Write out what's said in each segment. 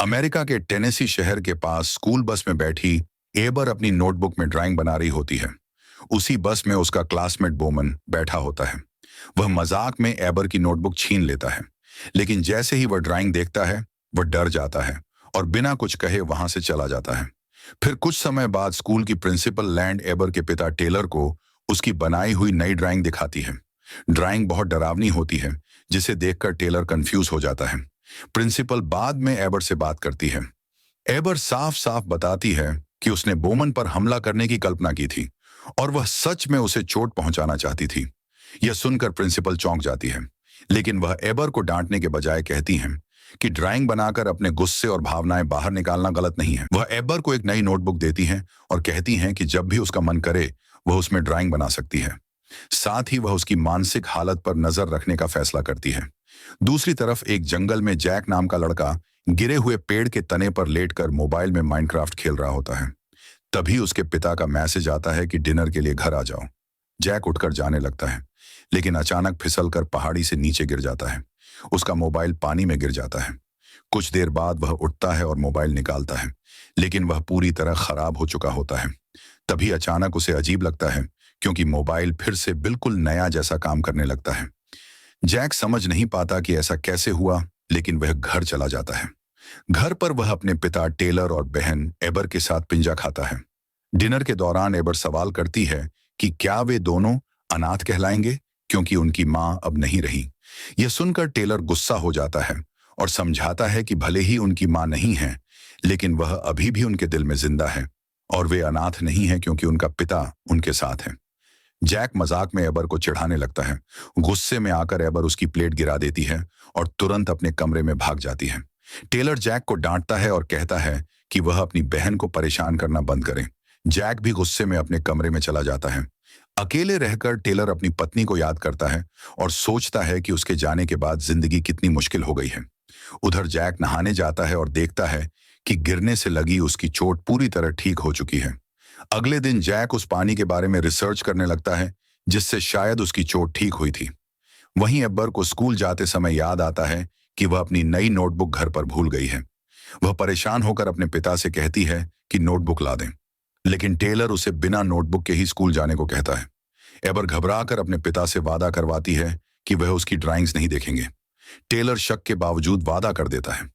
America के Tennessee शहर के पास स्कूल बस में बैठी एबर अपनी नोटबुक में ड्राइंग बना रही होती है। उसी बस में उसका क्लासमेट बोमन बैठा होता है। वह मजाक में एबर की नोटबुक छीन लेता है, लेकिन जैसे ही वह ड्राइंग देखता है वह डर जाता है और बिना कुछ कहे वहां से चला जाता है। फिर कुछ समय बाद स्कूल की प्रिंसिपल लैंड एबर के पिता टेलर को उसकी बनाई हुई नई ड्राइंग दिखाती है। ड्राइंग बहुत डरावनी होती है, जिसे देखकर टेलर कंफ्यूज हो जाता है। प्रिंसिपल बाद में एबर से बात करती है। एबर साफ साफ बताती है कि उसने बोमन पर हमला करने की कल्पना की थी और वह सच में उसे चोट पहुंचाना चाहती थी। यह सुनकर प्रिंसिपल चौंक जाती है, लेकिन वह एबर को डांटने के बजाय कहती हैं कि ड्राइंग बनाकर अपने गुस्से और भावनाएं बाहर निकालना गलत नहीं है। वह एबर को एक नई नोटबुक देती हैं और कहती हैं कि जब भी उसका मन करे वह उसमें ड्राइंग बना सकती है। साथ ही वह उसकी मानसिक हालत पर नजर रखने का फैसला करती है। दूसरी तरफ एक जंगल में जैक नाम का लड़का गिरे हुए पेड़ के तने पर लेटकर मोबाइल में माइनक्राफ्ट खेल रहा होता है। तभी उसके पिता का मैसेज आता है कि डिनर के लिए घर आ जाओ। जैक उठकर जाने लगता है, लेकिन अचानक फिसलकर पहाड़ी से नीचे गिर जाता है। उसका मोबाइल पानी में गिर जाता है। कुछ देर बाद वह उठता है और मोबाइल निकालता है, लेकिन वह पूरी तरह खराब हो चुका होता है। तभी अचानक उसे अजीब लगता है, क्योंकि मोबाइल फिर से बिल्कुल नया जैसा काम करने लगता है। जैक समझ नहीं पाता कि ऐसा कैसे हुआ, लेकिन वह घर चला जाता है। घर पर वह अपने पिता टेलर और बहन एबर के साथ पिंजा खाता है। डिनर के दौरान एबर सवाल करती है कि क्या वे दोनों अनाथ कहलाएंगे, क्योंकि उनकी मां अब नहीं रही। यह सुनकर टेलर गुस्सा हो जाता है और समझाता है कि भले ही उनकी मां नहीं है, लेकिन वह अभी भी उनके दिल में जिंदा है और वे अनाथ नहीं है क्योंकि उनका पिता उनके साथ है। जैक मजाक में एबर को चिढ़ाने लगता है। गुस्से में आकर एबर उसकी प्लेट गिरा देती है और तुरंत अपने कमरे में भाग जाती है। टेलर जैक को डांटता है और कहता है कि वह अपनी बहन को परेशान करना बंद करे। जैक भी गुस्से में अपने कमरे में चला जाता है। अकेले रहकर टेलर अपनी पत्नी को याद करता है और सोचता है कि उसके जाने के बाद जिंदगी कितनी मुश्किल हो गई है। उधर जैक नहाने जाता है और देखता है कि गिरने से लगी उसकी चोट पूरी तरह ठीक हो चुकी है। अगले दिन जैक उस पानी के बारे में रिसर्च करने लगता है, जिससे शायद उसकी चोट ठीक हुई थी। वहीं एबर को स्कूल जाते समय याद आता है कि वह अपनी नई नोटबुक घर पर भूल गई है। वह परेशान होकर अपने पिता से कहती है कि नोटबुक ला दें, लेकिन टेलर उसे बिना नोटबुक के ही स्कूल जाने को कहता है। एबर घबराकर अपने पिता से वादा करवाती है कि वह उसकी ड्राइंग्स नहीं देखेंगे। टेलर शक के बावजूद वादा कर देता है।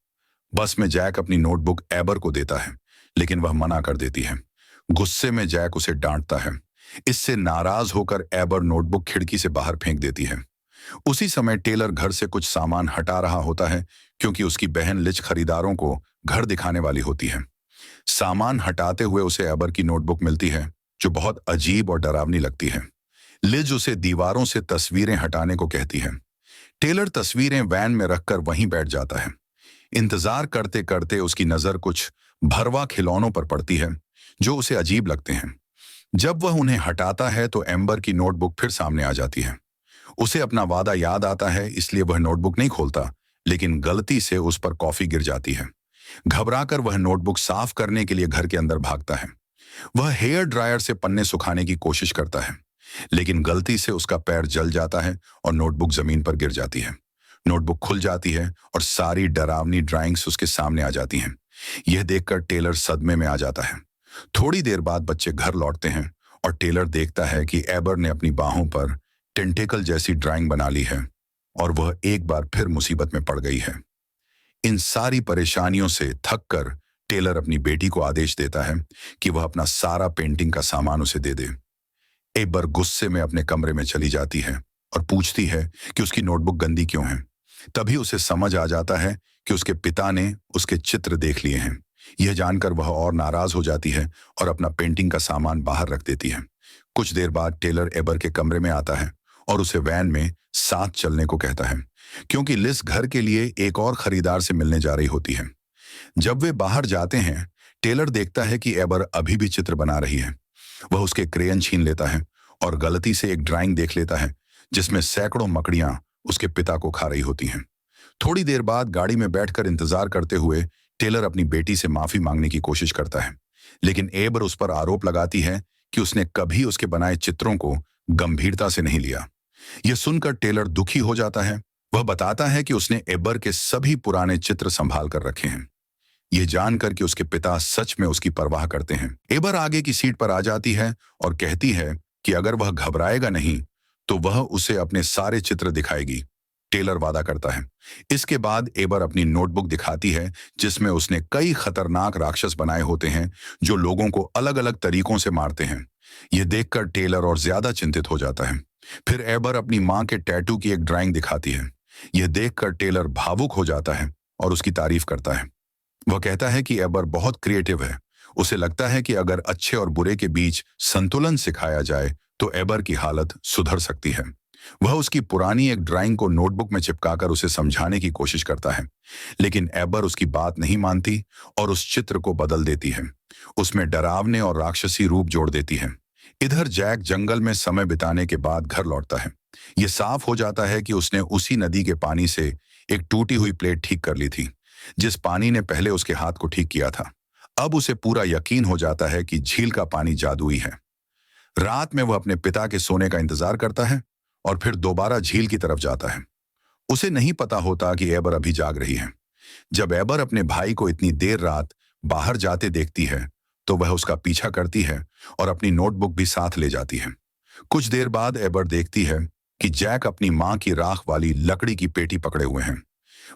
बस में जैक अपनी नोटबुक एबर को देता है, लेकिन वह मना कर देती है। गुस्से में जैक उसे डांटता है। इससे नाराज होकर एबर नोटबुक खिड़की से बाहर फेंक देती है। उसी समय टेलर घर से कुछ सामान हटा रहा होता है, क्योंकि उसकी बहन लिज खरीदारों को घर दिखाने वाली होती है। सामान हटाते हुए उसे एबर की नोटबुक मिलती है, जो बहुत अजीब और डरावनी लगती है। लिज उसे दीवारों से तस्वीरें हटाने को कहती है। टेलर तस्वीरें वैन में रखकर वहीं बैठ जाता है। इंतजार करते करते उसकी नजर कुछ भरवा खिलौनों पर पड़ती है, जो उसे अजीब लगते हैं। जब वह उन्हें हटाता है तो एम्बर की नोटबुक फिर सामने आ जाती है। उसे अपना वादा याद आता है, इसलिए वह नोटबुक नहीं खोलता, लेकिन गलती से उस पर कॉफी गिर जाती है। घबराकर वह नोटबुक साफ करने के लिए घर के अंदर भागता है। वह हेयर ड्रायर से पन्ने सुखाने की कोशिश करता है, लेकिन गलती से उसका पैर जल जाता है और नोटबुक जमीन पर गिर जाती है। नोटबुक खुल जाती है और सारी डरावनी ड्राइंग्स उसके सामने आ जाती हैं। यह देखकर टेलर सदमे में आ जाता है। थोड़ी देर बाद बच्चे घर लौटते हैं और टेलर देखता है कि एबर ने अपनी बाहों पर टेंटेकल जैसी ड्राइंग बना ली है और वह एक बार फिर मुसीबत में पड़ गई है। इन सारी परेशानियों से थककर टेलर अपनी बेटी को आदेश देता है कि वह अपना सारा पेंटिंग का सामान उसे दे दे। एबर गुस्से में अपने कमरे में चली जाती है और पूछती है कि उसकी नोटबुक गंदी क्यों है। तभी उसे समझ आ जाता है कि उसके पिता ने उसके चित्र देख लिए हैं। यह जानकर वह और नाराज हो जाती है और अपना पेंटिंग का सामान बाहर रख देती है। कुछ देर बाद टेलर एबर के कमरे में आता है और उसे वैन में साथ चलने को कहता है, क्योंकि लिस घर के लिए एक और खरीदार से मिलने जा रही होती है। जब वे बाहर जाते हैं, टेलर देखता है कि एबर अभी भी चित्र बना रही है। वह उसके क्रेयन छीन लेता है और गलती से एक ड्राइंग देख लेता है, जिसमें सैकड़ों मकड़ियां उसके पिता को खा रही होती हैं। थोड़ी देर बाद गाड़ी में बैठकर इंतजार करते हुए टेलर अपनी बेटी से माफी मांगने की कोशिश करता है, लेकिन एबर उस पर आरोप लगाती है कि उसने कभी उसके बनाए चित्रों को गंभीरता से नहीं लिया। यह सुनकर टेलर दुखी हो जाता है। वह बताता है कि उसने एबर के सभी पुराने चित्र संभाल कर रखे हैं। ये जानकर कि उसके पिता सच में उसकी परवाह करते हैं। एबर आगे की सीट पर आ जाती है और कहती है कि अगर वह घबराएगा नहीं तो वह उसे अपने सारे चित्र दिखाएगी। टेलर वादा करता है। इसके बाद एबर अपनी नोटबुक दिखाती है जिसमें उसने कई खतरनाक राक्षस बनाए होते हैं जो लोगों को अलग अलग तरीकों से मारते हैं। यह देखकर टेलर और ज्यादा चिंतित हो जाता है। फिर एबर अपनी मां के टैटू की एक ड्राइंग दिखाती है। यह देखकर टेलर भावुक हो जाता है और उसकी तारीफ करता है। वह कहता है कि एबर बहुत क्रिएटिव है। उसे लगता है कि अगर अच्छे और बुरे के बीच संतुलन सिखाया जाए तो एबर की हालत सुधर सकती है। वह उसकी पुरानी एक ड्राइंग को नोटबुक में चिपकाकर उसे समझाने की कोशिश करता है, लेकिन एबर उसकी बात नहीं मानती और उस चित्र को बदल देती है। उसमें डरावने और राक्षसी रूप जोड़ देती है। इधर जैक जंगल में समय बिताने के बाद घर लौटता है। यह साफ हो जाता है कि उसने उसी नदी के पानी से एक टूटी हुई प्लेट ठीक कर ली थी जिस पानी ने पहले उसके हाथ को ठीक किया था। अब उसे पूरा यकीन हो जाता है कि झील का पानी जादुई है। रात में वह अपने पिता के सोने का इंतजार करता है और फिर दोबारा झील की तरफ जाता है। उसे नहीं पता होता कि एबर अभी जाग रही है। जब एबर अपने भाई को इतनी देर रात बाहर जाते देखती है तो वह उसका पीछा करती है और अपनी नोटबुक भी साथ ले जाती है। कुछ देर बाद एबर देखती है कि जैक अपनी मां की राख वाली लकड़ी की पेटी पकड़े हुए हैं।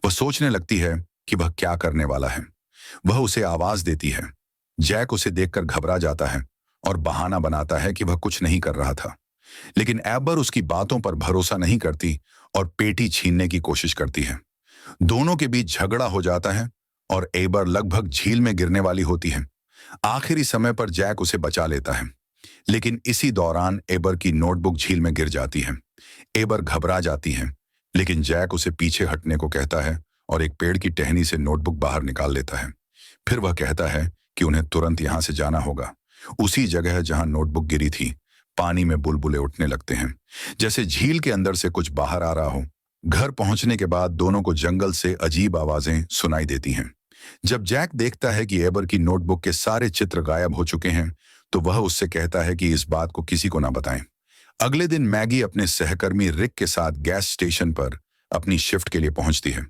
वह सोचने लगती है कि वह क्या करने वाला है। वह उसे आवाज देती है। जैक उसे देखकर घबरा जाता है और बहाना बनाता है कि वह कुछ नहीं कर रहा था, लेकिन एबर उसकी बातों पर भरोसा नहीं करती और पेटी छीनने की कोशिश करती है। दोनों के बीच झगड़ा हो जाता है और एबर लगभग झील में गिरने वाली होती है। आखिरी समय पर जैक उसे बचा लेता है, लेकिन इसी दौरान एबर की नोटबुक झील में गिर जाती है। एबर घबरा जाती है, लेकिन जैक उसे पीछे हटने को कहता है और एक पेड़ की टहनी से नोटबुक बाहर निकाल लेता है। फिर वह कहता है कि उन्हें तुरंत यहां से जाना होगा। उसी जगह जहां नोटबुक गिरी थी पानी में बुलबुले उठने लगते हैं, जैसे झील के अंदर से कुछ बाहर आ रहा हो। घर पहुंचने के बाद दोनों को जंगल से अजीब आवाजें सुनाई देती हैं। जब जैक देखता है कि एबर की नोटबुक के सारे चित्र गायब हो चुके हैं तो वह उससे कहता है कि इस बात को किसी को ना बताएं। अगले दिन मैगी अपने सहकर्मी रिक के साथ गैस स्टेशन पर अपनी शिफ्ट के लिए पहुंचती है।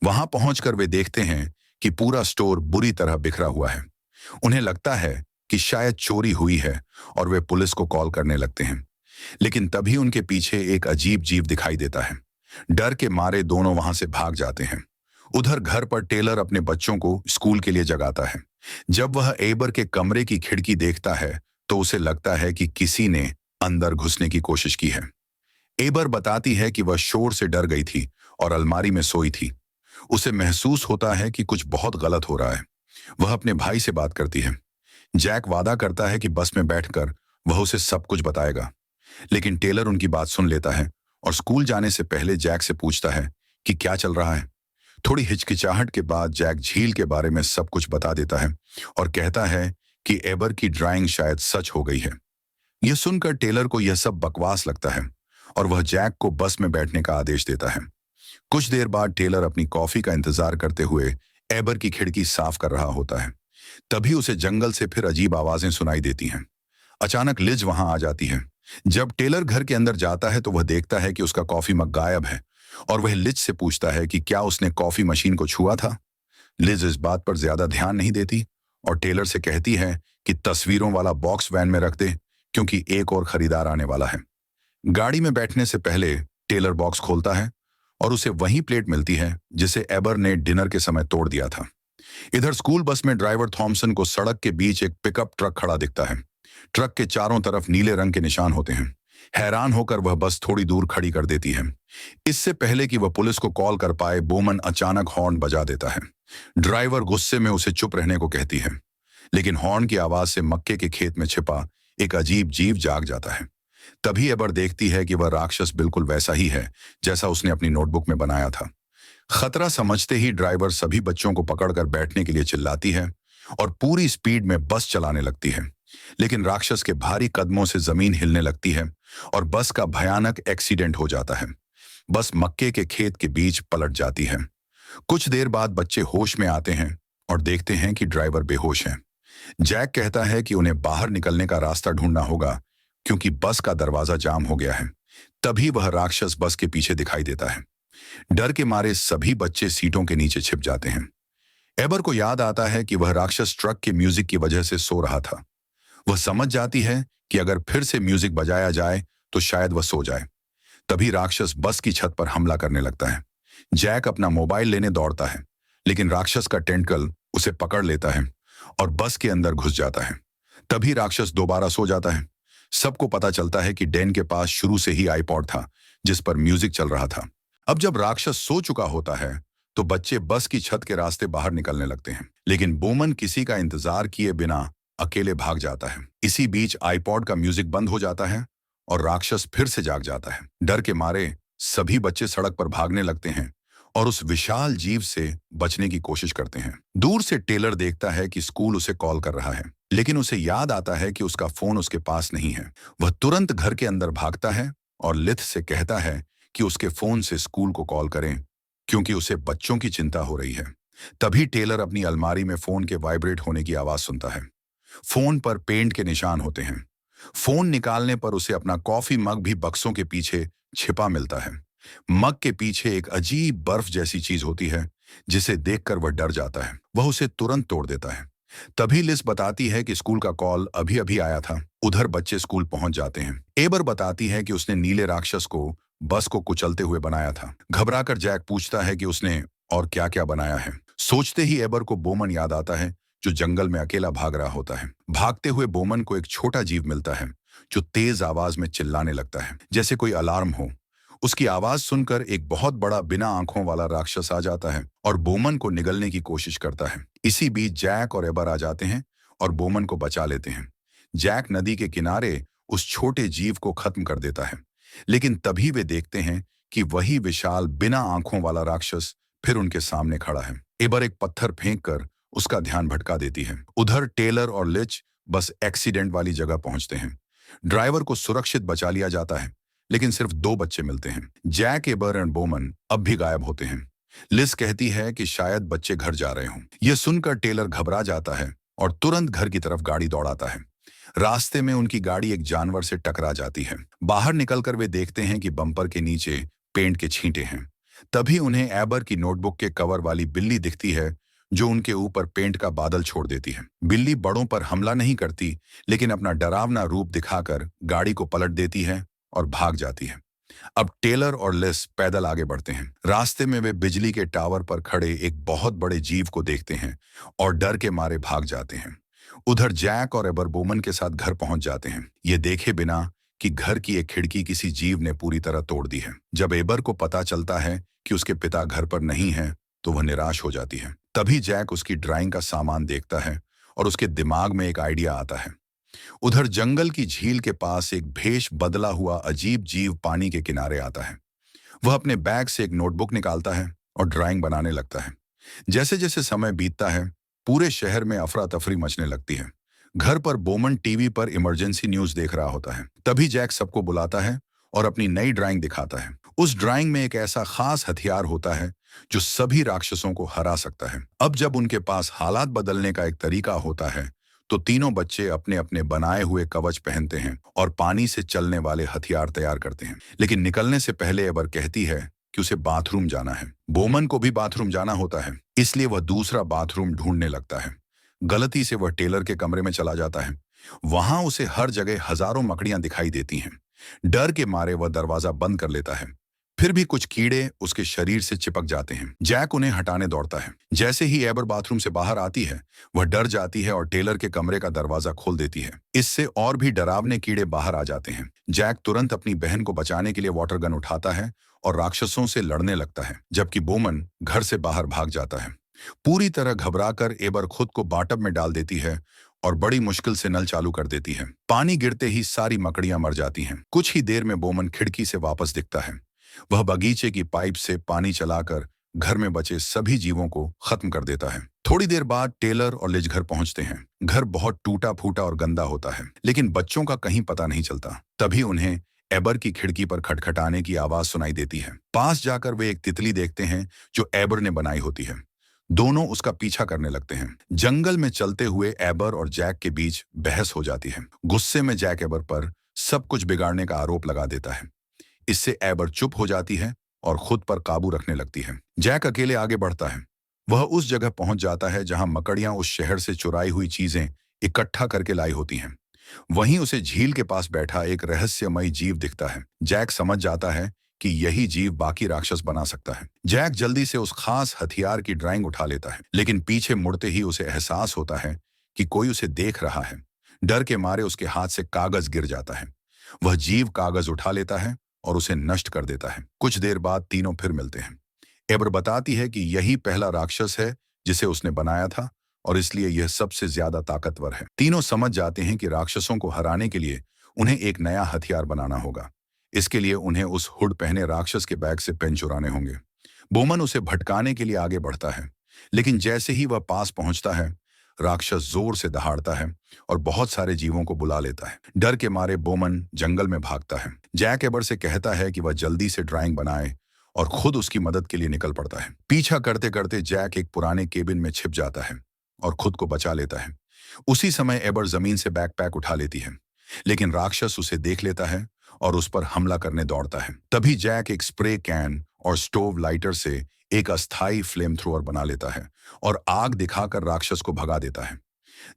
वहां पहुंचकर वे देखते हैं कि पूरा स्टोर बुरी तरह बिखरा हुआ है। उन्हें लगता है कि शायद चोरी हुई है और वे पुलिस को कॉल करने लगते हैं, लेकिन तभी उनके पीछे एक अजीब जीव दिखाई देता है। डर के मारे दोनों वहां से भाग जाते हैं। उधर घर पर टेलर अपने बच्चों को स्कूल के लिए जगाता है। जब वह एबर के कमरे की खिड़की देखता है तो उसे लगता है कि किसी ने अंदर घुसने की कोशिश की है। एबर बताती है कि वह शोर से डर गई थी और अलमारी में सोई थी। उसे महसूस होता है कि कुछ बहुत गलत हो रहा है। वह अपने भाई से बात करती है। जैक वादा करता है कि बस में बैठकर वह उसे सब कुछ बताएगा, लेकिन टेलर उनकी बात सुन लेता है और स्कूल जाने से पहले जैक से पूछता है कि क्या चल रहा है। थोड़ी हिचकिचाहट के बाद जैक झील के बारे में सब कुछ बता देता है और कहता है कि एबर की ड्राइंग शायद सच हो गई है। यह सुनकर टेलर को यह सब बकवास लगता है और वह जैक को बस में बैठने का आदेश देता है। कुछ देर बाद टेलर अपनी कॉफी का इंतजार करते हुए एबर की खिड़की साफ कर रहा होता है। तभी उसे जंगल से फिर अजीब आवाजें सुनाई देती हैं। अचानक लिज वहां आ जाती है। जब टेलर घर के अंदर जाता है तो वह देखता है कि उसका कॉफी मग गायब है और वह लिज से पूछता है कि क्या उसने कॉफी मशीन को छुआ था। लिज इस बात पर ज्यादा ध्यान नहीं देती और टेलर से कहती है कि तस्वीरों वाला बॉक्स वैन में रख दे क्योंकि एक और खरीदार आने वाला है। गाड़ी में बैठने से पहले टेलर बॉक्स खोलता है और उसे वही प्लेट मिलती है जिसे एबर ने डिनर के समय तोड़ दिया था। इधर स्कूल बस में ड्राइवर थॉमसन को सड़क के बीच एक पिकअप ट्रक खड़ा दिखता है। ट्रक के चारों तरफ नीले रंग के निशान होते हैं। हैरान होकर वह बस थोड़ी दूर खड़ी कर देती है। इससे पहले कि वह पुलिस को कॉल कर पाए बोमन अचानक हॉर्न बजा देता है। ड्राइवर गुस्से में उसे चुप रहने को कहती है, लेकिन हॉर्न की आवाज से मक्के के खेत में छिपा एक अजीब जीव जाग जाता है। तभी एबर देखती है कि वह राक्षस बिल्कुल वैसा ही है जैसा उसने अपनी नोटबुक में बनाया था। खतरा समझते ही ड्राइवर सभी बच्चों को पकड़कर बैठने के लिए चिल्लाती है और पूरी स्पीड में बस चलाने लगती है, लेकिन राक्षस के भारी कदमों से जमीन हिलने लगती है और बस का भयानक एक्सीडेंट हो जाता है। बस मक्के के खेत के बीच पलट जाती है। कुछ देर बाद बच्चे होश में आते हैं और देखते हैं कि ड्राइवर बेहोश है। जैक कहता है कि उन्हें बाहर निकलने का रास्ता ढूंढना होगा क्योंकि बस का दरवाजा जाम हो गया है। तभी वह राक्षस बस के पीछे दिखाई देता है। डर के मारे सभी बच्चे सीटों के नीचे छिप जाते हैं। एबर को याद आता है कि वह राक्षस ट्रक के म्यूजिक की वजह से सो रहा था। वह समझ जाती है कि अगर फिर से म्यूजिक बजाया जाए तो शायद वह सो जाए। तभी राक्षस बस की छत पर हमला करने लगता है। जैक अपना मोबाइल लेने दौड़ता है, लेकिन राक्षस का टेंटकल उसे पकड़ लेता है और बस के अंदर घुस जाता है। तभी राक्षस दोबारा सो जाता है। सबको पता चलता है कि डैन के पास शुरू से ही आईपॉड था जिस पर म्यूजिक चल रहा था। अब जब राक्षस सो चुका होता है तो बच्चे बस की छत के रास्ते बाहर निकलने लगते हैं, लेकिन बोमन किसी का इंतजार किए बिना अकेले भाग जाता है। इसी बीच आईपॉड का म्यूजिक बंद हो जाता है और राक्षस फिर से जाग जाता है। डर के मारे सभी बच्चे सड़क पर भागने लगते हैं और उस विशाल जीव से बचने की कोशिश करते हैं। दूर से टेलर देखता है कि स्कूल उसे कॉल कर रहा है, लेकिन उसे याद आता है कि उसका फोन उसके पास नहीं है। वह तुरंत घर के अंदर भागता है और लिथ से कहता है कि उसके फोन से स्कूल को कॉल करें, क्योंकि उसे बच्चों की चिंता हो रही है। तभी टेलर अपनी अलमारी में फोन के वाइब्रेट होने की आवाज सुनता है। फोन पर पेंट के निशान होते हैं। फोन निकालने पर उसे अपना कॉफी मग भी बक्सों के पीछे छिपा मिलता है। मग के पीछे एक अजीब बर्फ जैसी चीज होती है जिसे देखकर वह डर जाता है। वह उसे तुरंत तोड़ देता है। तभी लिस बताती है कि स्कूल का कॉल अभी अभी आया था। उधर बच्चे स्कूल पहुंच जाते हैं। एबर बताती है कि उसने नीले राक्षस को बस को कुचलते हुए बनाया था। घबराकर जैक पूछता है कि उसने और क्या क्या बनाया है। सोचते ही एबर को बोमन याद आता है, जो जंगल में अकेला भाग रहा होता है। भागते हुए बोमन को एक छोटा जीव मिलता है जो तेज आवाज में चिल्लाने लगता है, जैसे कोई अलार्म हो। उसकी आवाज सुनकर एक बहुत बड़ा बिना आंखों वाला राक्षस आ जाता है और बोमन को निगलने की कोशिश करता है। इसी बीच जैक और एबर आ जाते हैं और बोमन को बचा लेते हैं। जैक नदी के किनारे उस छोटे जीव को खत्म कर देता है, लेकिन तभी वे देखते हैं कि वही विशाल बिना आंखों वाला राक्षस फिर उनके सामने खड़ा है। एबर एक पत्थर फेंककर उसका ध्यान भटका देती है। उधर टेलर और लिच बस एक्सीडेंट वाली जगह पहुंचते हैं। ड्राइवर को सुरक्षित बचा लिया जाता है, लेकिन सिर्फ 2 बच्चे मिलते हैं। जैक, एबर और बोमन अब भी गायब होते हैं। लिस कहती है कि शायद बच्चे घर जा रहे हों। यह सुनकर टेलर घबरा जाता है और तुरंत घर की तरफ गाड़ी दौड़ाता है। रास्ते में उनकी गाड़ी एक जानवर से टकरा जाती है। बाहर निकलकर वे देखते हैं कि बम्पर के नीचे पेंट के छींटे हैं। तभी उन्हें एबर की नोटबुक के कवर वाली बिल्ली दिखती है, जो उनके ऊपर पेंट का बादल छोड़ देती है। बिल्ली बड़ों पर हमला नहीं करती, लेकिन अपना डरावना रूप दिखाकर गाड़ी को पलट देती है और भाग जाती है। अब टेलर और लिस पैदल आगे बढ़ते हैं। रास्ते में वे बिजली के टावर पर खड़े एक बहुत बड़े जीव को देखते हैं और डर के मारे भाग जाते हैं। उधर जैक और एबर बोमन के साथ घर पहुंच जाते हैं, ये देखे बिना कि घर की एक खिड़की किसी जीव ने पूरी तरह तोड़ दी है। जब एबर को पता चलता है कि उसके पिता घर पर नहीं है, तो वह निराश हो जाती है। तभी जैक उसकी ड्राइंग का सामान देखता है और उसके दिमाग में एक आइडिया आता है। उधर जंगल की झील के पास एक भेष बदला हुआ अजीब जीव पानी के किनारे आता है। वह अपने बैग से एक नोटबुक निकालता है और ड्राइंग बनाने लगता है। जैसे जैसे समय बीतता है, पूरे शहर में अफरा तफरी मचने लगती है। घर पर बोमन टीवी पर इमरजेंसी न्यूज देख रहा होता है। तभी जैक सबको बुलाता है और अपनी नई ड्राइंग दिखाता है। उस ड्राइंग में एक ऐसा खास हथियार होता है जो सभी राक्षसों को हरा सकता है। अब जब उनके पास हालात बदलने का एक तरीका होता है, तो तीनों बच्चे अपने अपने बनाए हुए कवच पहनते हैं और पानी से चलने वाले हथियार तैयार करते हैं। लेकिन निकलने से पहले एबर कहती है कि उसे बाथरूम जाना है। बोमन को भी बाथरूम जाना होता है, इसलिए वह दूसरा बाथरूम ढूंढने लगता है। गलती से वह टेलर के कमरे में चला जाता है। वहां उसे हर जगह हजारों मकड़ियां दिखाई देती हैं। डर के मारे वह दरवाजा बंद कर लेता है। फिर भी कुछ कीड़े उसके शरीर से चिपक जाते हैं। जैक उन्हें हटाने दौड़ता है। जैसे ही एबर बाथरूम से बाहर आती है, वह डर जाती है और टेलर के कमरे का दरवाजा खोल देती है। इससे और भी डरावने कीड़े बाहर आ जाते हैं। जैक तुरंत अपनी बहन को बचाने के लिए वाटर गन उठाता है और राक्षसों से लड़ने लगता है, जबकि बोमन घर से बाहर भाग जाता है। पूरी तरह घबराकर एबर खुद को बाटब में डाल देती है और बड़ी मुश्किल से नल चालू कर देती है। पानी गिरते ही सारी मकड़ियां मर जाती हैं। कुछ ही देर में बोमन खिड़की से वापस दिखता है। वह बगीचे की पाइप से पानी चलाकर घर में बचे सभी जीवों को खत्म कर देता है। थोड़ी देर बाद टेलर और लिज घर पहुंचते हैं। घर बहुत टूटा फूटा और गंदा होता है, लेकिन बच्चों का कहीं पता नहीं चलता। तभी उन्हें एबर की खिड़की पर खटखटाने की आवाज सुनाई देती है। पास जाकर वे एक तितली देखते हैं जो एबर ने बनाई होती है। दोनों उसका पीछा करने लगते हैं। जंगल में चलते हुए एबर और जैक के बीच बहस हो जाती है। गुस्से में जैक एबर पर सब कुछ बिगाड़ने का आरोप लगा देता है। इससे एबर चुप हो जाती है और खुद पर काबू रखने लगती है। जैक अकेले आगे बढ़ता है वह उस जगह पहुंच जाता है जहां मकड़ियां उस शहर से चुराई हुई चीजें इकट्ठा करके लाई होती हैं। वहीं उसे झील के पास बैठा एक रहस्यमयी जीव दिखता है। जैक समझ जाता है कि यही जीव बाकी राक्षस बना सकता है। जैक जल्दी से उस खास हथियार की ड्राइंग उठा लेता है, लेकिन पीछे मुड़ते ही उसे एहसास होता है कि कोई उसे देख रहा है। डर के मारे उसके हाथ से कागज गिर जाता है। वह जीव कागज उठा लेता है और उसे नष्ट कर देता है। कुछ देर बाद तीनों फिर मिलते हैं। एबर बताती है कि यही पहला राक्षस है जिसे उसने बनाया था और इसलिए यह सबसे ज्यादा ताकतवर है। तीनों समझ जाते हैं कि राक्षसों को हराने के लिए उन्हें एक नया हथियार बनाना होगा। इसके लिए उन्हें उस हुड पहने राक्षस के बैग से पेन चुराने होंगे। बोमन उसे भटकाने के लिए आगे बढ़ता है, लेकिन जैसे ही वह पास पहुंचता है, राक्षस जोर से दहाड़ता है और बहुत सारे जीवों को बुला लेता है। डर के मारे बोमन जंगल में भागता है। जैक एबर से कहता है कि वह जल्दी से ड्राइंग बनाए और खुद उसकी मदद के लिए निकल पड़ता है। पीछा करते करते जैक एक पुराने केबिन में छिप जाता है और खुद को बचा लेता है। उसी समय एबर जमीन से बैकपैक उठा लेती है, लेकिन राक्षस उसे देख लेता है और उस पर हमला करने दौड़ता है। तभी जैक एक स्प्रे कैन और स्टोव लाइटर से एक अस्थाई फ्लेम थ्रोअर बना लेता है और आग दिखाकर राक्षस को भगा देता है।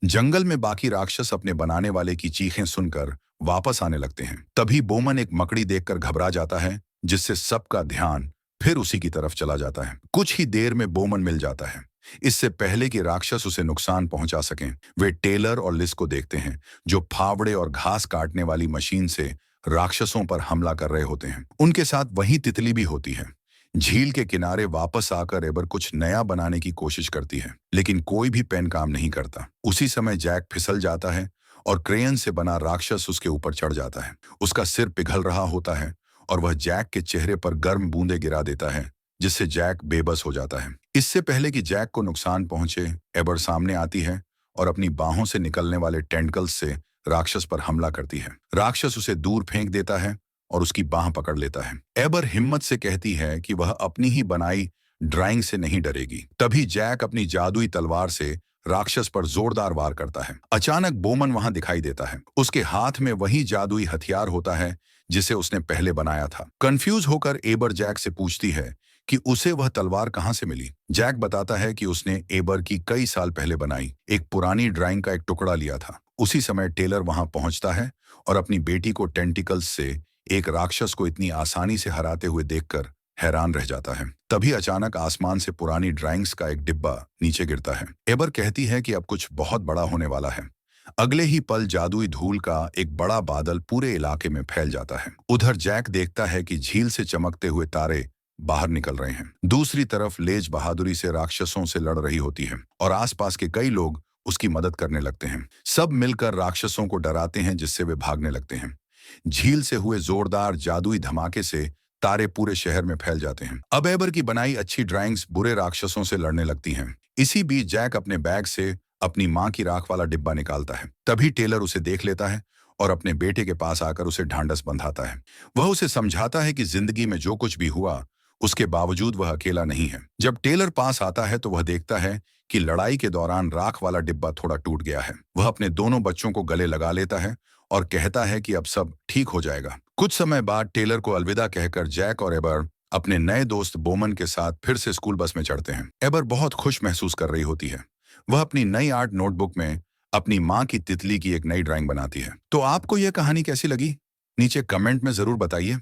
जंगल में बाकी राक्षस अपने बनाने वाले की चीखें सुनकर वापस आने लगते हैं। तभी बोमन एक मकड़ी देखकर घबरा जाता है, जिससे सबका ध्यान फिर उसी की तरफ चला जाता है। कुछ ही देर में बोमन मिल जाता है। इससे पहले कि राक्षस उसे नुकसान पहुंचा सकें, वे टेलर और लिस को देखते हैं, जो फावड़े और घास काटने वाली मशीन से राक्षसों पर हमला कर रहे होते हैं। उनके साथ वही तितली भी होती है। झील के किनारे वापस आकर एबर कुछ नया बनाने की कोशिश करती है, लेकिन कोई भी पेन काम नहीं करता। उसी समय जैक फिसल जाता है और क्रेयन से बना राक्षस उसके ऊपर चढ़ जाता है। उसका सिर पिघल रहा होता है और वह जैक के चेहरे पर गर्म बूंदें गिरा देता है, जिससे जैक बेबस हो जाता है। इससे पहले कि जैक को नुकसान पहुंचे, एबर सामने आती है और अपनी बाहों से निकलने वाले टेंटकल्स से राक्षस पर हमला करती है। राक्षस उसे दूर फेंक देता है और उसकी बाह पकड़ लेता है। एबर हिम्मत से कहती है कि वह अपनी ही बनाई ड्राइंग से नहीं डरेगी। तभी जैक अपनी जादुई तलवार से राक्षस पर जोरदार वार करता है। अचानक बोमन वहां दिखाई देता है। उसके हाथ में वही जादुई हथियार होता है जिसे उसने पहले बनाया था। कंफ्यूज होकर एबर जैक से पूछती है कि उसे वह तलवार कहां से मिली। जैक बताता है कि उसने एबर की कई साल पहले बनाई एक पुरानी ड्राइंग का एक टुकड़ा लिया था। उसी समय टेलर वहां पहुंचता है और अपनी बेटी को टेंटिकल्स से एक राक्षस को इतनी आसानी से हराते हुए देखकर हैरान रह जाता है। तभी अचानक आसमान से पुरानी ड्राइंग्स का एक डिब्बा नीचे गिरता है। एबर कहती है कि अब कुछ बहुत बड़ा होने वाला है। अगले ही पल जादुई धूल का एक बड़ा बादल पूरे इलाके में फैल जाता है। उधर जैक देखता है कि झील से चमकते हुए तारे बाहर निकल रहे हैं। दूसरी तरफ लेज बहादुरी से राक्षसों से लड़ रही होती है और आसपास के कई लोग उसकी मदद करने लगते हैं। सब मिलकर राक्षसों को डराते हैं, जिससे वे भागने लगते हैं। झील से हुए जोरदार जादुई धमाके से तारे पूरे शहर में फैल जाते हैं। अब एबर की बनाई अच्छी ड्राइंग्स बुरे राक्षसों से लड़ने लगती हैं। इसी बीच जैक अपने बैग से अपनी मां की राख वाला डिब्बा निकालता है। तभी टेलर उसे देख लेता है और अपने बेटे के पास आकर उसे ढांढस बंधाता है। वह उसे समझाता है कि जिंदगी में जो कुछ भी हुआ, उसके बावजूद वह अकेला नहीं है। जब टेलर पास आता है तो वह देखता है कि लड़ाई के दौरान राख वाला डिब्बा थोड़ा टूट गया है। वह अपने दोनों बच्चों को गले लगा लेता है और कहता है कि अब सब ठीक हो जाएगा। कुछ समय बाद टेलर को अलविदा कहकर जैक और एबर अपने नए दोस्त बोमन के साथ फिर से स्कूल बस में चढ़ते हैं। एबर बहुत खुश महसूस कर रही होती है। वह अपनी नई आर्ट नोटबुक में अपनी माँ की तितली की एक नई ड्राइंग बनाती है। तो आपको यह कहानी कैसी लगी? नीचे कमेंट में जरूर बताइए।